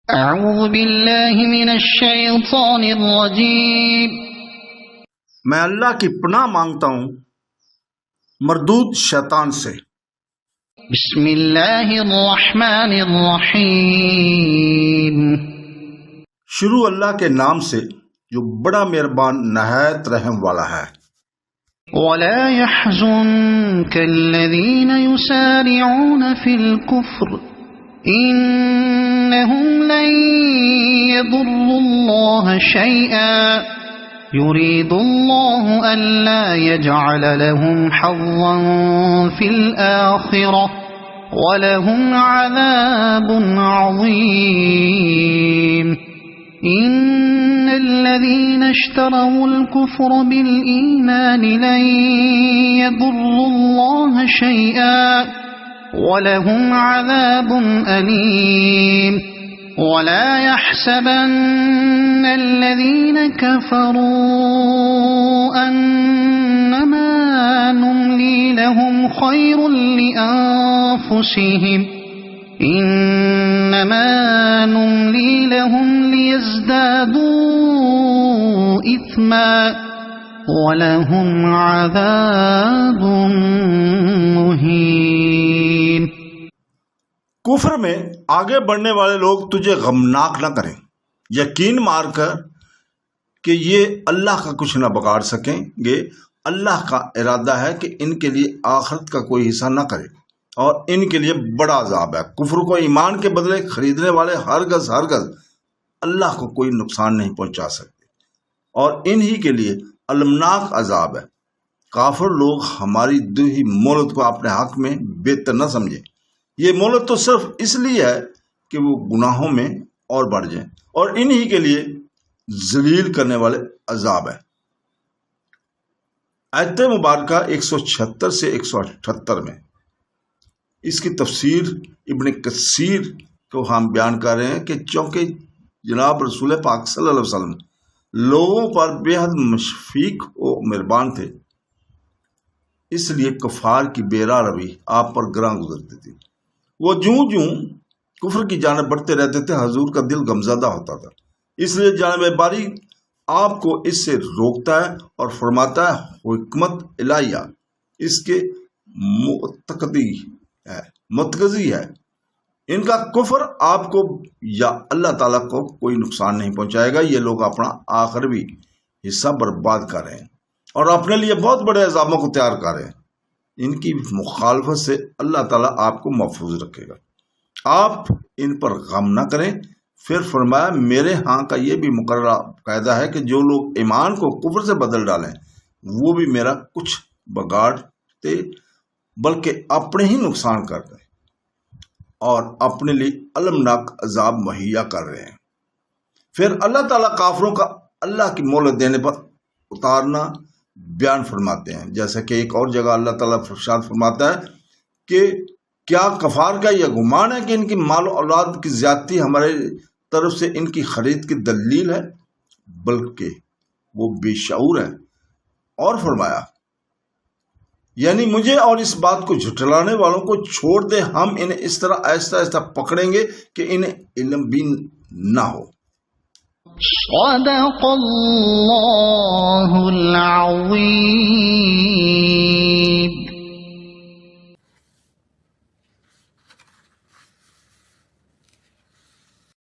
اعوذ باللہ من الشیطان الرجیم۔ میں اللہ کی پناہ مانگتا ہوں مردود شیطان سے۔ بسم اللہ الرحمن الرحیم۔ شروع اللہ کے نام سے جو بڑا مہربان نہایت رحم والا ہے۔ ولا يحزنك الذين يسارعون في الكفر إنهم لن يضروا الله شيئا يريد الله ألا يجعل لهم حظا في الآخرة ولهم عذاب عظيم إن الذين اشتروا الكفر بالإيمان لن يضروا الله شيئا ولهم عذاب أليم ولا يحسبن الذين كفروا أنما نملي لهم خير لأنفسهم إنما نملي لهم ليزدادوا إثما وَلَهُمْ عَذَابٌ مُهِينٌ۔ کفر میں آگے بڑھنے والے لوگ تجھے غمناک نہ کریں، یقین مار کر کہ یہ اللہ کا کچھ نہ بگاڑ سکیں گے۔ اللہ کا ارادہ ہے کہ ان کے لیے آخرت کا کوئی حصہ نہ کرے اور ان کے لیے بڑا عذاب ہے۔ کفر کو ایمان کے بدلے خریدنے والے ہرگز اللہ کو کوئی نقصان نہیں پہنچا سکتے اور انہی کے لیے المناک عذاب ہے۔ کافر لوگ ہماری دی مہلت کو اپنے حق میں بہتر نہ سمجھیں۔ یہ مہلت تو صرف اس لیے ہے کہ وہ گناہوں میں اور بڑھ جائیں اور انہی کے لیے ذلیل کرنے والے عذاب ہے۔ آیت مبارکہ 176 سے 178 میں اس کی تفسیر ابن کثیر کو ہم بیان کر رہے ہیں کہ چونکہ جناب رسول پاک صلی اللہ علیہ وسلم لوگوں پر بے حد مشفق و مہربان تھے، اس لیے کفار کی بیرا روی آپ پر گراں گزرتی تھی۔ وہ جوں کفر کی جانب بڑھتے رہتے تھے، حضور کا دل غمزدہ ہوتا تھا، اس لیے جانب باری آپ کو اس سے روکتا ہے اور فرماتا ہے حکمت الہیہ اس کے متقضی ہے۔ ان کا کفر آپ کو یا اللہ تعالیٰ کو کوئی نقصان نہیں پہنچائے گا۔ یہ لوگ اپنا آخری حصہ برباد کر رہے ہیں اور اپنے لیے بہت بڑے عذابوں کو تیار کر رہے ہیں۔ ان کی مخالفت سے اللہ تعالیٰ آپ کو محفوظ رکھے گا۔ آپ ان پر غم نہ کریں۔ پھر فرمایا میرے ہاں کا یہ بھی مقررہ قاعدہ ہے کہ جو لوگ ایمان کو کفر سے بدل ڈالیں وہ بھی میرا کچھ بگاڑتے بلکہ اپنے ہی نقصان کر رہے ہیں اور اپنے لیے المناک عذاب مہیا کر رہے ہیں۔ پھر اللہ تعالیٰ کافروں کا اللہ کی مہلت دینے پر اتارنا بیان فرماتے ہیں، جیسا کہ ایک اور جگہ اللہ تعالیٰ ارشاد فرماتا ہے کہ کیا کفار کا یہ گمان ہے کہ ان کی مال و اولاد کی زیادتی ہمارے طرف سے ان کی خرید کی دلیل ہے، بلکہ وہ بے شعور ہے۔ اور فرمایا یعنی مجھے اور اس بات کو جھٹلانے والوں کو چھوڑ دے، ہم انہیں اس طرح آہستہ آہستہ پکڑیں گے کہ انہیں علم بھی نہ ہو۔ صدق اللہ العظیم۔